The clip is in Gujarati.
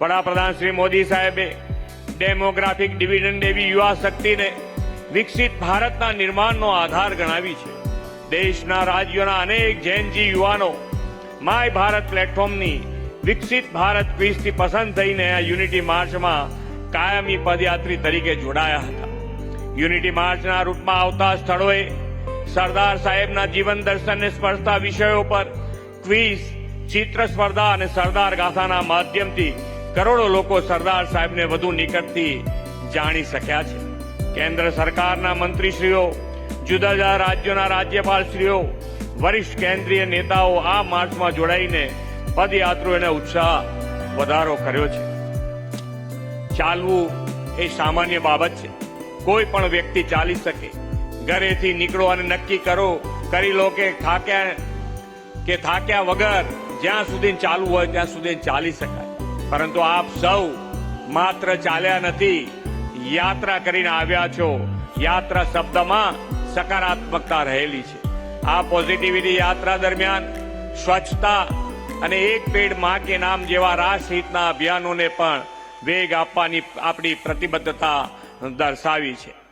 વડાપ્રધાન શ્રી મોદી સાહેબે ડેમોગ્રાફિક ડિવિડન્ડ એવી યુવા શક્તિને વિકસિત ભારતના નિર્માણનો આધાર ગણાવી છે. દેશના રાજ્યોના અનેક જેનજી યુવાનો માય ભારત પ્લેટફોર્મની વિકસિત ભારત ક્વિઝથી પસંદ થઈને આ યુનિટી માર્ચમાં કાયમી પદયાત્રી તરીકે જોડાયા હતા. યુનિટી માર્ચના રૂટમાં આવતા સ્થળોએ સરદાર સાહેબના જીવન દર્શનને સ્પર્શતા વિષયો પર ક્વિઝ, ચિત્ર સ્પર્ધા અને સરદાર ગાથાના માધ્યમથી કરોડો લોકો સરદાર સાહેબને વધુ નિકટથી જાણી શક્યા છે. કેન્દ્ર સરકારના મંત્રીશ્રીઓ, જુદા જુદા રાજ્યોના રાજ્યપાલશ્રીઓ, વરિષ્ઠ કેન્દ્રીય નેતાઓ આ માર્ચમાં જોડાઈને પદયાત્રીઓને ઉત્સાહ વધારો કર્યો છે. ચાલવું એ સામાન્ય બાબત છે. કોઈ પણ વ્યક્તિ ચાલી શકે. ઘરેથી નીકળો અને નક્કી કરી લો કે થાક્યા વગર જ્યાં સુધી ચાલવું હોય ત્યાં સુધી ચાલી શકાય. પરંતુ આપ સૌ માત્ર ચાલ્યા નથી, યાત્રા કરીને આવ્યા છો. યાત્રા શબ્દમાં સકારાત્મકતા રહેલી છે. આ પોઝિટિવિટી યાત્રા દરમિયાન સ્વચ્છતા અને એક પેડ માં કે નામ જેવા રાષ્ટ્રહિતના અભિયાનોને પણ વેગ આપવાની આપણી પ્રતિબદ્ધતા દર્શાવી છે.